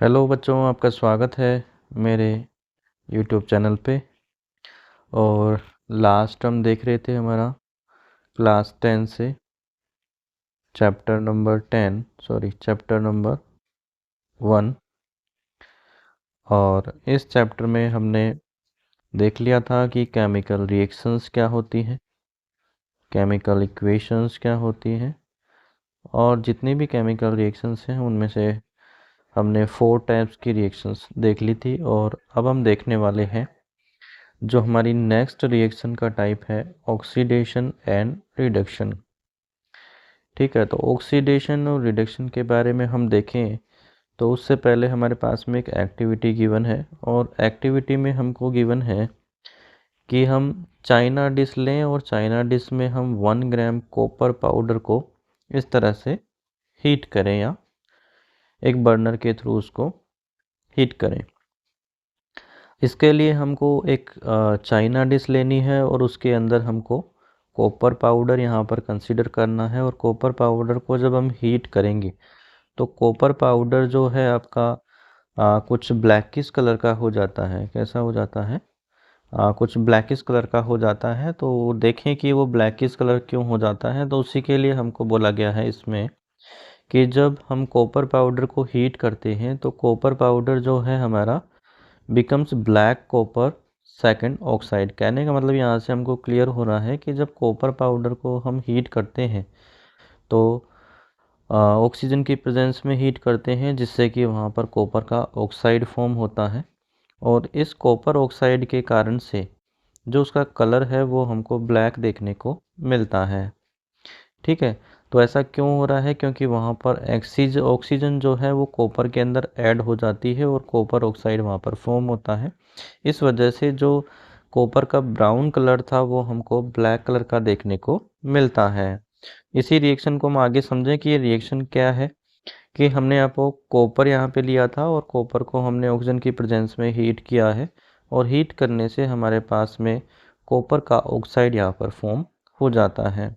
Hello बच्चों, आपका स्वागत है मेरे यूट्यूब चैनल पे। और लास्ट हम देख रहे थे हमारा क्लास 10 से चैप्टर नंबर 1। और इस चैप्टर में हमने देख लिया था कि केमिकल रिएक्शंस क्या होती हैं, केमिकल इक्वेशंस क्या होती हैं, और जितनी भी केमिकल रिएक्शंस हैं उनमें से हमने 4 टाइप्स की रिएक्शंस देख ली थी। और अब हम देखने वाले हैं जो हमारी नेक्स्ट रिएक्शन का टाइप है, ऑक्सीडेशन एंड रिडक्शन। ठीक है, तो ऑक्सीडेशन और रिडक्शन के बारे में हम देखें तो उससे पहले हमारे पास में एक एक्टिविटी गिवन है, और एक्टिविटी में हमको गिवन है कि हम चाइना डिश लें और चाइना डिश में हम 1 ग्राम कॉपर पाउडर को इस तरह से हीट करें या एक बर्नर के थ्रू उसको हीट करें। इसके लिए हमको एक चाइना डिश लेनी है और उसके अंदर हमको कॉपर पाउडर यहाँ पर कंसीडर करना है। और कॉपर पाउडर को जब हम हीट करेंगे तो कॉपर पाउडर जो है आपका कुछ ब्लैकिश कलर का हो जाता है। कैसा हो जाता है? कुछ ब्लैकिश कलर का हो जाता है। तो देखें कि वो ब्लैकिश कलर क्यों हो जाता है। तो उसी के लिए हमको बोला गया है इसमें कि जब हम कॉपर पाउडर को हीट करते हैं तो कॉपर पाउडर जो है हमारा becomes black copper second oxide. कहने का मतलब यहाँ से हमको क्लियर हो रहा है कि जब कॉपर पाउडर को हम हीट करते हैं तो ऑक्सीजन की प्रेजेंस में हीट करते हैं, जिससे कि वहाँ पर कॉपर का ऑक्साइड फॉर्म होता है। और इस कॉपर ऑक्साइड के कारण से जो उसका कलर है वो हमको ब्लैक देखने को मिलता है। ठीक है, तो ऐसा क्यों हो रहा है? क्योंकि वहाँ पर ऑक्सीजन जो है वो कॉपर के अंदर ऐड हो जाती है और कॉपर ऑक्साइड वहाँ पर फॉर्म होता है। इस वजह से जो कॉपर का ब्राउन कलर था वो हमको ब्लैक कलर का देखने को मिलता है। इसी रिएक्शन को हम आगे समझें कि ये रिएक्शन क्या है। कि हमने आपको कॉपर यहाँ पे लिया था और कॉपर को हमने ऑक्सीजन की प्रेजेंस में हीट किया है, और हीट करने से हमारे पास में कॉपर का ऑक्साइड यहाँ पर फॉर्म हो जाता है।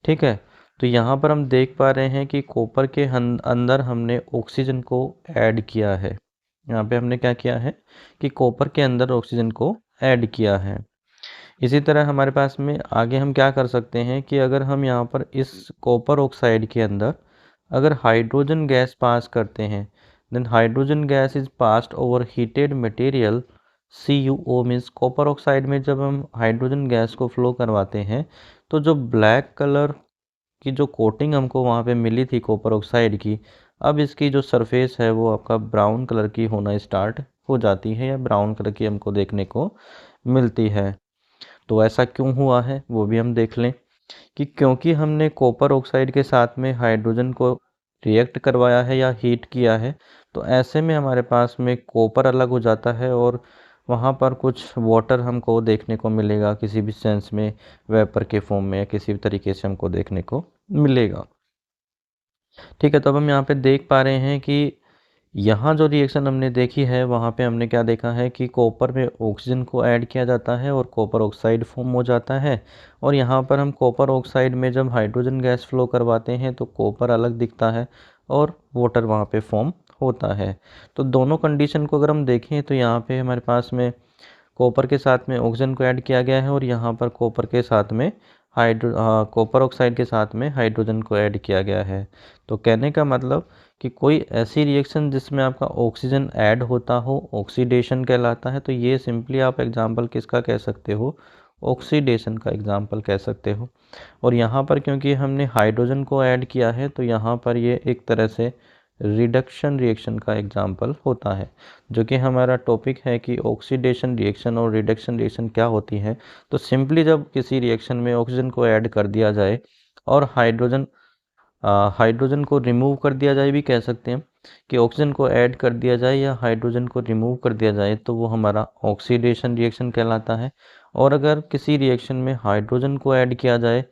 ठीक है, तो यहाँ पर हम देख पा रहे हैं कि कॉपर के अंदर हमने ऑक्सीजन को ऐड किया है। यहाँ पे हमने क्या किया है कि कॉपर के अंदर ऑक्सीजन को ऐड किया है। इसी तरह हमारे पास में आगे हम क्या कर सकते हैं कि अगर हम यहाँ पर इस कॉपर ऑक्साइड के अंदर अगर हाइड्रोजन गैस पास करते हैं, then hydrogen gas is passed over heated material CuO means copper oxide में जब हम हाइड्रोजन गैस को फ्लो करवाते हैं तो जो ब्लैक कलर की जो कोटिंग हमको वहाँ पे मिली थी कॉपर ऑक्साइड की, अब इसकी जो सरफेस है वो आपका ब्राउन कलर की होना स्टार्ट हो जाती है या ब्राउन कलर की हमको देखने को मिलती है। तो ऐसा क्यों हुआ है वो भी हम देख लें कि क्योंकि हमने कॉपर ऑक्साइड के साथ में हाइड्रोजन को रिएक्ट करवाया है या हीट किया है, तो ऐसे में हमारे पास में कॉपर अलग हो जाता है और वहाँ पर कुछ वाटर हमको देखने को मिलेगा, किसी भी सेंस में वेपर के फॉर्म में या किसी भी तरीके से हमको देखने को मिलेगा। ठीक है, तो अब हम यहाँ पे देख पा रहे हैं कि यहाँ जो रिएक्शन हमने देखी है वहाँ पे हमने क्या देखा है कि कॉपर में ऑक्सीजन को ऐड किया जाता है और कॉपर ऑक्साइड फॉर्म हो जाता है। और यहाँ पर हम कॉपर ऑक्साइड में जब हाइड्रोजन गैस फ्लो करवाते हैं तो कॉपर अलग दिखता है और वाटर वहाँ पे फॉर्म होता है। तो दोनों कंडीशन को अगर हम देखें तो यहाँ पे हमारे पास में कॉपर के साथ में ऑक्सीजन को ऐड किया गया है और यहाँ पर कॉपर के साथ में कॉपर ऑक्साइड के साथ में हाइड्रोजन को ऐड किया गया है। तो कहने का मतलब कि कोई ऐसी रिएक्शन जिसमें आपका ऑक्सीजन ऐड होता हो ऑक्सीडेशन कहलाता है। तो ये सिंपली आप एग्जांपल किसका कह सकते हो? ऑक्सीडेशन का एग्जांपल कह सकते हो। और यहाँ पर क्योंकि हमने हाइड्रोजन को ऐड किया है तो यहाँ पर ये एक तरह से रिडक्शन रिएक्शन का एग्जांपल होता है, जो कि हमारा टॉपिक है कि ऑक्सीडेशन रिएक्शन और रिडक्शन रिएक्शन क्या होती है। तो सिंपली जब किसी रिएक्शन में ऑक्सीजन को ऐड कर दिया जाए और हाइड्रोजन को रिमूव कर दिया जाए, भी कह सकते हैं कि ऑक्सीजन को ऐड कर दिया जाए या हाइड्रोजन को रिमूव कर दिया जाए, तो वो हमारा ऑक्सीडेशन रिएक्शन कहलाता है। और अगर किसी रिएक्शन में हाइड्रोजन को ऐड किया जाए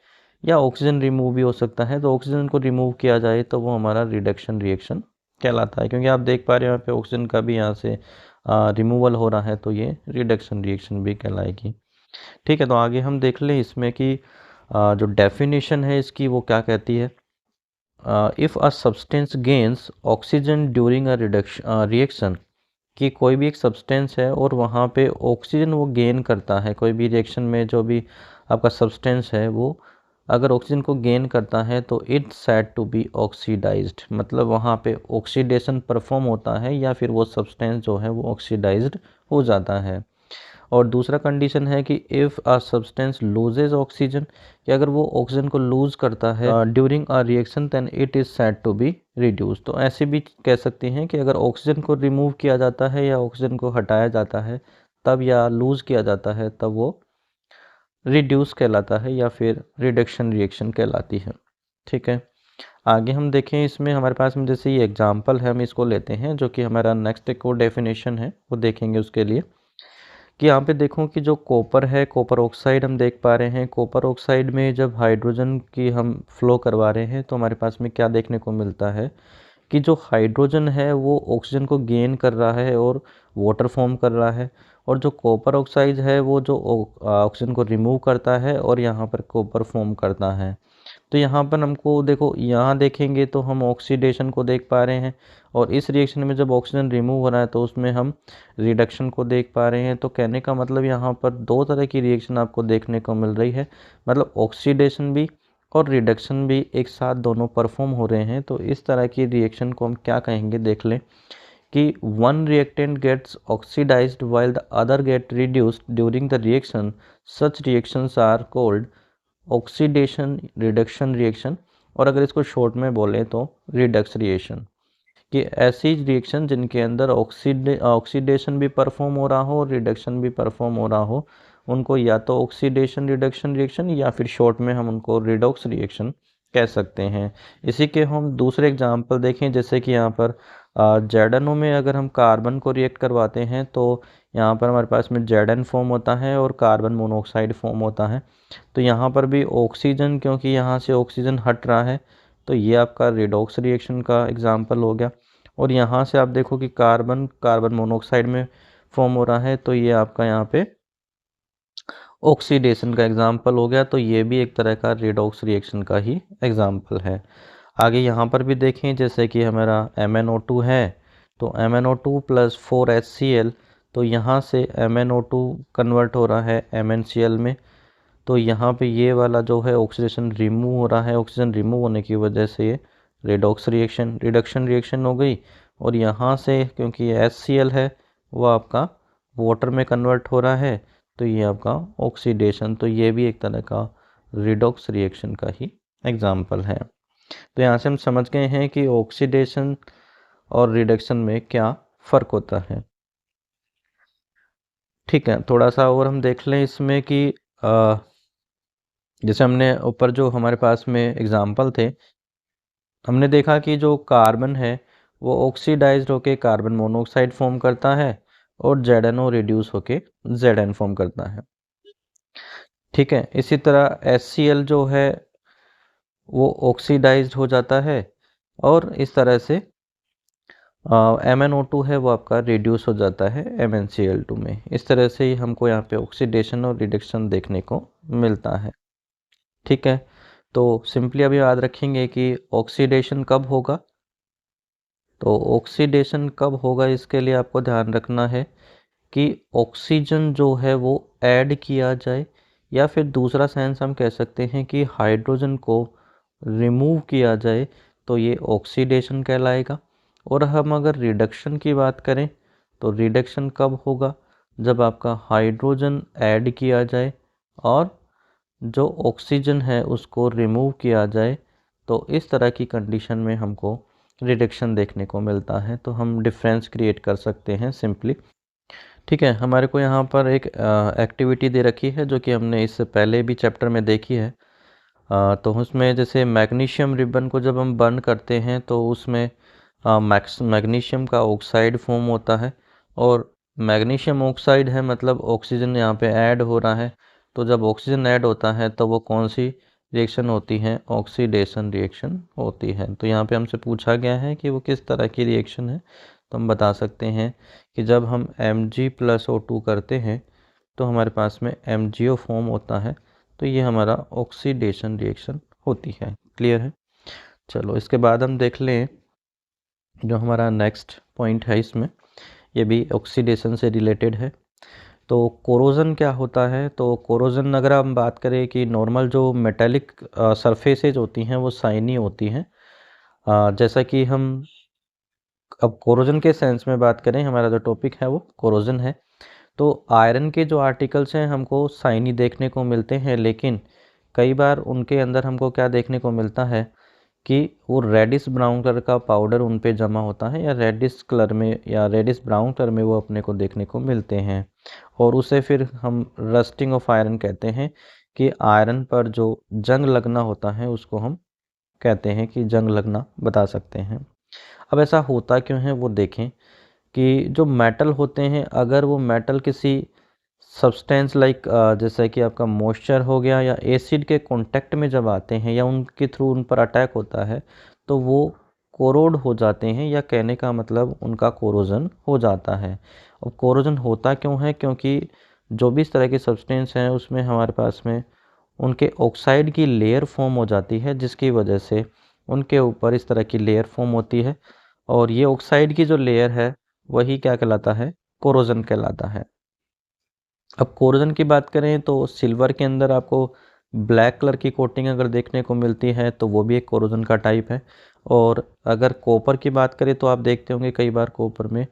या ऑक्सीजन रिमूव भी हो सकता है, तो ऑक्सीजन को रिमूव किया जाए तो वो हमारा रिडक्शन रिएक्शन कहलाता है। क्योंकि आप देख पा रहे हो यहाँ पे ऑक्सीजन का भी यहाँ से रिमूवल हो रहा है, तो ये रिडक्शन रिएक्शन भी कहलाएगी। ठीक है, तो आगे हम देख लें इसमें कि जो डेफिनेशन है इसकी वो क्या कहती है। If a substance gains oxygen during a reaction, कि कोई भी एक सब्सटेंस है और वहाँ पे ऑक्सीजन वो गेन करता है, कोई भी रिएक्शन में जो भी आपका सब्सटेंस है वो अगर ऑक्सीजन को गेन करता है तो it's said to be oxidised, मतलब वहाँ पे ऑक्सीडेशन परफॉर्म होता है या फिर वो सब्सटेंस जो है वो ऑक्सीडाइज्ड हो जाता है। और दूसरा कंडीशन है कि if a substance loses oxygen, कि अगर वो ऑक्सीजन को लूज करता है during a reaction then it is said to be reduce. तो ऐसे भी कह सकते हैं कि अगर ऑक्सीजन को रिमूव किया जाता है या ऑक्सीजन को हटाया जाता है तब, या लूज किया जाता है तब, वो रिड्यूस कहलाता है या फिर रिडक्शन रिएक्शन कहलाती है। ठीक है, आगे हम देखें, इसमें हमारे पास में जैसे ये एग्जांपल है, हम इसको लेते हैं जो कि हमारा नेक्स्ट एक और डेफिनेशन है वो देखेंगे उसके लिए। कि यहाँ पे देखो कि जो कॉपर है, कॉपर ऑक्साइड हम देख पा रहे हैं, कॉपर ऑक्साइड में जब हाइड्रोजन की हम फ्लो करवा रहे हैं तो हमारे पास में क्या देखने को मिलता है कि जो हाइड्रोजन है वो ऑक्सीजन को गेन कर रहा है और वाटर फॉर्म कर रहा है, और जो कॉपर ऑक्साइड है वो जो ऑक्सीजन को रिमूव करता है और यहाँ पर कॉपर फॉर्म करता है। तो यहाँ पर हमको देखो, यहाँ देखेंगे तो हम ऑक्सीडेशन को देख पा रहे हैं, और इस रिएक्शन में जब ऑक्सीजन रिमूव हो रहा है तो उसमें हम रिडक्शन को देख पा रहे हैं। तो कहने का मतलब यहाँ पर दो तरह की रिएक्शन आपको देखने को मिल रही है, मतलब ऑक्सीडेशन भी और रिडक्शन भी एक साथ दोनों परफॉर्म हो रहे हैं। तो इस तरह की रिएक्शन को हम क्या कहेंगे, देख लें कि one reactant gets oxidised while the other get reduced during the reaction, such reactions are called oxidation reduction reaction, और अगर इसको शॉर्ट में बोलें तो रिडक्स रिएक्शन। कि ऐसी रिएक्शन जिनके अंदर ऑक्सीडेशन भी परफॉर्म हो रहा हो और रिडक्शन भी परफॉर्म हो रहा हो, उनको या तो ऑक्सीडेशन रिडक्शन रिएक्शन या फिर शॉर्ट में हम उनको रिडॉक्स रिएक्शन कह सकते हैं। इसी के हम दूसरे एग्जांपल देखें, जैसे कि यहाँ पर जेडएनओ में अगर हम कार्बन को रिएक्ट करवाते हैं तो यहाँ पर हमारे पास में जेडएन फॉर्म होता है और कार्बन मोनोऑक्साइड फॉर्म होता है। तो यहाँ पर भी ऑक्सीजन, क्योंकि यहाँ से ऑक्सीजन हट रहा है तो ये आपका रिडॉक्स रिएक्शन का एग्जाम्पल हो गया। और यहाँ से आप देखो कि कार्बन कार्बन मोनोऑक्साइड में फॉर्म हो रहा है तो ये आपका यहाँ पे ऑक्सीडेशन का एग्जाम्पल हो गया। तो ये भी एक तरह का रिडॉक्स रिएक्शन का ही एग्जाम्पल है। आगे यहाँ पर भी देखें, जैसे कि हमारा MnO2 है, तो MnO2 प्लस 4HCl, तो यहाँ से MnO2 कन्वर्ट हो रहा है MnCl में। तो यहाँ पे ये वाला जो है ऑक्सीडेशन रिमूव हो रहा है, ऑक्सीजन रिमूव होने की वजह से ये रिडॉक्स रिएक्शन रिडक्शन रिएक्शन हो गई। और यहाँ से क्योंकि ये HCl है वो आपका वाटर में कन्वर्ट हो रहा है, तो ये आपका ऑक्सीडेशन, तो ये भी एक तरह का रिडॉक्स रिएक्शन का ही एग्जाम्पल है। तो यहाँ से हम समझ गए हैं कि ऑक्सीडेशन और रिडक्शन में क्या फ़र्क होता है। ठीक है, थोड़ा सा और हम देख लें इसमें कि जैसे हमने ऊपर जो हमारे पास में एग्जाम्पल थे, हमने देखा कि जो कार्बन है वो ऑक्सीडाइज्ड होके कार्बन मोनोऑक्साइड फॉर्म करता है और ZnO रिड्यूस होके Zn फॉर्म करता है। ठीक है, इसी तरह HCl जो है वो ऑक्सीडाइज्ड हो जाता है और इस तरह से MnO2 है वो आपका रिड्यूस हो जाता है MnCl2 में। इस तरह से ही हमको यहाँ पे ऑक्सीडेशन और रिडक्शन देखने को मिलता है। ठीक है, तो सिंपली अभी याद रखेंगे कि ऑक्सीडेशन कब होगा। तो ऑक्सीडेशन कब होगा इसके लिए आपको ध्यान रखना है कि ऑक्सीजन जो है वो ऐड किया जाए, या फिर दूसरा सेंस हम कह सकते हैं कि हाइड्रोजन को रिमूव किया जाए, तो ये ऑक्सीडेशन कहलाएगा। और हम अगर रिडक्शन की बात करें तो रिडक्शन कब होगा, जब आपका हाइड्रोजन ऐड किया जाए और जो ऑक्सीजन है उसको रिमूव किया जाए। तो इस तरह की कंडीशन में हमको रिडक्शन देखने को मिलता है। तो हम डिफरेंस क्रिएट कर सकते हैं सिंपली। ठीक है, हमारे को यहाँ पर एक एक्टिविटी दे रखी है जो कि हमने इससे पहले भी चैप्टर में देखी है। तो उसमें जैसे मैग्नीशियम रिबन को जब हम बर्न करते हैं तो उसमें मैग्नीशियम का ऑक्साइड फॉर्म होता है, और मैग्नीशियम ऑक्साइड है मतलब ऑक्सीजन यहाँ पे ऐड हो रहा है। तो जब ऑक्सीजन ऐड होता है तो वो कौन सी रिएक्शन होती है, ऑक्सीडेशन रिएक्शन होती है। तो यहाँ पे हमसे पूछा गया है कि वो किस तरह की रिएक्शन है, तो हम बता सकते हैं कि जब हम Mg+O2 करते हैं तो हमारे पास में MgO फॉर्म होता है। तो ये हमारा ऑक्सीडेशन रिएक्शन होती है। क्लियर है। चलो इसके बाद हम देख लें जो हमारा नेक्स्ट पॉइंट है इसमें, ये भी ऑक्सीडेशन से रिलेटेड है। तो कोरोजन क्या होता है? तो कोरोजन अगर हम बात करें कि नॉर्मल जो मेटेलिक सरफेसेज होती हैं वो शाइनी होती हैं। जैसा कि हम अब कोरोजन के सेंस में बात करें, हमारा जो टॉपिक है वो कोरोजन है। तो आयरन के जो आर्टिकल्स हैं हमको शाइनी देखने को मिलते हैं, लेकिन कई बार उनके अंदर हमको क्या देखने को मिलता है कि वो रेडिश ब्राउन कलर का पाउडर उन पे जमा होता है, या रेडिश कलर में या रेडिश ब्राउन कलर में वो अपने को देखने को मिलते हैं। और उसे फिर हम रस्टिंग ऑफ आयरन कहते हैं, कि आयरन पर जो जंग लगना होता है उसको हम कहते हैं कि जंग लगना बता सकते हैं। अब ऐसा होता क्यों है वो देखें कि जो मेटल होते हैं, अगर वो मेटल किसी सब्सटेंस लाइक जैसे कि आपका मॉइस्चर हो गया या एसिड के कांटेक्ट में जब आते हैं या उनके थ्रू उन पर अटैक होता है, तो वो कोरोड हो जाते हैं, या कहने का मतलब उनका कोरोजन हो जाता है। और कोरोजन होता क्यों है? क्योंकि जो भी इस तरह के सब्सटेंस हैं उसमें हमारे पास में उनके ऑक्साइड की लेयर फॉर्म हो जाती है, जिसकी वजह से उनके ऊपर इस तरह की लेयर फॉर्म होती है। और ये ऑक्साइड की जो लेयर है वही क्या कहलाता है? कोरोजन कहलाता है। अब कोरोजन की बात करें तो सिल्वर के अंदर आपको ब्लैक कलर की कोटिंग अगर देखने को मिलती है तो वो भी एक कोरोजन का टाइप है। और अगर कॉपर की बात करें तो आप देखते होंगे कई बार कॉपर में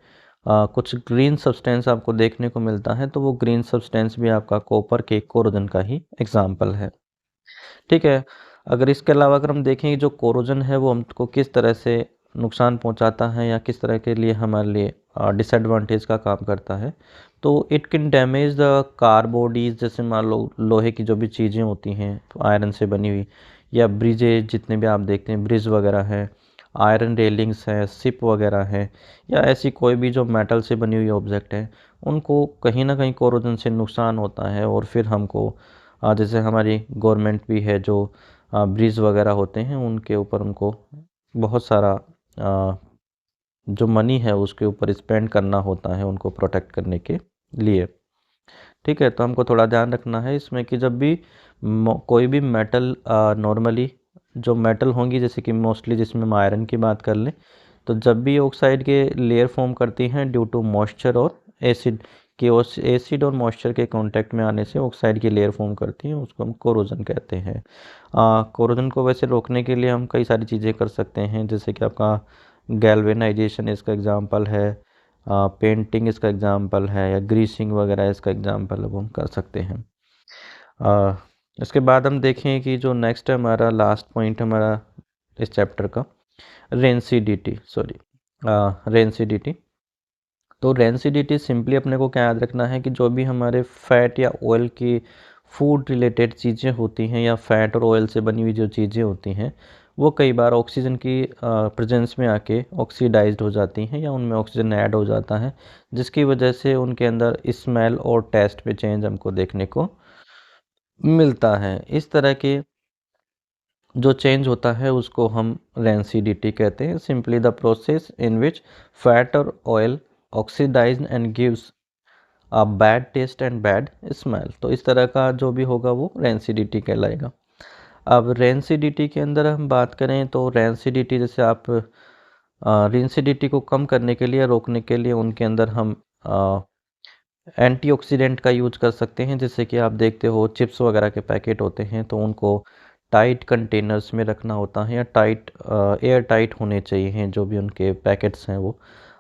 कुछ ग्रीन सब्सटेंस आपको देखने को मिलता है, तो वो ग्रीन सब्सटेंस भी आपका कॉपर के कोरोजन का ही एग्जाम्पल है। ठीक है। अगर इसके अलावा अगर हम देखें कि जो कोरोजन है वो हमको किस तरह से नुकसान पहुंचाता है या किस तरह के लिए हमारे लिए डिसएडवांटेज का काम करता है, तो it can damage the car bodies. जैसे मान लो लोहे की जो भी चीज़ें होती हैं तो आयरन से बनी हुई, या ब्रिजेज जितने भी आप देखते हैं ब्रिज वगैरह है, आयरन रेलिंग्स है, शिप वगैरह है, या ऐसी कोई भी जो मेटल से बनी हुई ऑब्जेक्ट है, उनको कहीं ना कहीं कोरोजन से नुकसान होता है। और फिर हमको जैसे हमारी गवर्नमेंट भी है जो ब्रिज वगैरह होते हैं उनके ऊपर उनको बहुत सारा जो मनी है उसके ऊपर स्पेंड करना होता है उनको प्रोटेक्ट करने के लिए। ठीक है। तो हमको थोड़ा ध्यान रखना है इसमें कि जब भी कोई भी मेटल नॉर्मली जो मेटल होंगी, जैसे कि मोस्टली जिसमें हम आयरन की बात कर लें, तो जब भी ऑक्साइड के लेयर फॉर्म करती हैं ड्यू टू मॉइस्चर और एसिड, कि एसिड और मॉइस्चर के कांटेक्ट में आने से ऑक्साइड की लेयर फॉर्म करती हैं, उसको हम कोरोजन कहते हैं। कोरोजन को वैसे रोकने के लिए हम कई सारी चीज़ें कर सकते हैं, जैसे कि आपका गैल्वेनाइजेशन इसका एग्जांपल है, पेंटिंग इसका एग्जांपल है, या ग्रीसिंग वगैरह इसका एग्जांपल है, वो हम कर सकते हैं। इसके बाद हम देखें कि जो नेक्स्ट है हमारा लास्ट पॉइंट हमारा इस चैप्टर का, रेंसिडिटी, सॉरी रेंसिडिटी। तो रेंसिडिटी सिंपली अपने को क्या याद रखना है कि जो भी हमारे फैट या ऑयल की फूड रिलेटेड चीज़ें होती हैं, या फैट और ऑयल से बनी हुई जो चीज़ें होती हैं, वो कई बार ऑक्सीजन की प्रेजेंस में आके ऑक्सीडाइज्ड हो जाती हैं, या उनमें ऑक्सीजन ऐड हो जाता है, जिसकी वजह से उनके अंदर स्मेल और टेस्ट में चेंज हमको देखने को मिलता है। इस तरह के जो चेंज होता है उसको हम रेंसिडिटी कहते हैं। Simply the process in which fat और oil oxidize and gives a bad taste and bad smell. तो इस तरह का जो भी होगा वो रेंसिडिटी कहलाएगा। अब रेंसिडिटी के अंदर हम बात करें तो रेंसिडिटी जैसे आप रेंसिडिटी को कम करने के लिए, रोकने के लिए उनके अंदर हम एंटीऑक्सीडेंट का यूज कर सकते हैं। जैसे कि आप देखते हो चिप्स वगैरह के पैकेट होते हैं तो उनको टाइट कंटेनर्स में रखना होता है, या टाइट एयर टाइट होने चाहिए हैं जो भी उनके पैकेट्स हैं वो।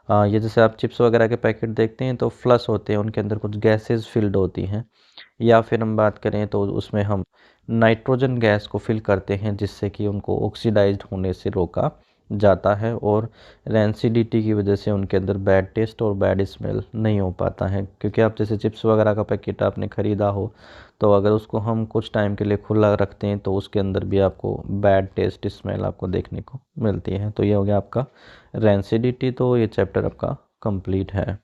ये जैसे आप चिप्स वगैरह के पैकेट देखते हैं तो फ्लश होते हैं, उनके अंदर कुछ गैसेस फिल्ड होती हैं। या फिर हम बात करें तो उसमें हम नाइट्रोजन गैस को फिल करते हैं, जिससे कि उनको ऑक्सीडाइज्ड होने से रोका जाता है, और रेंसिडिटी की वजह से उनके अंदर बैड टेस्ट और बैड स्मेल नहीं हो पाता है। क्योंकि आप जैसे चिप्स वगैरह का पैकेट आपने ख़रीदा हो, तो अगर उसको हम कुछ टाइम के लिए खुला रखते हैं तो उसके अंदर भी आपको बैड टेस्ट स्मेल आपको देखने को मिलती है। तो ये हो गया आपका रेंसिडिटी। तो ये चैप्टर आपका कंप्लीट है।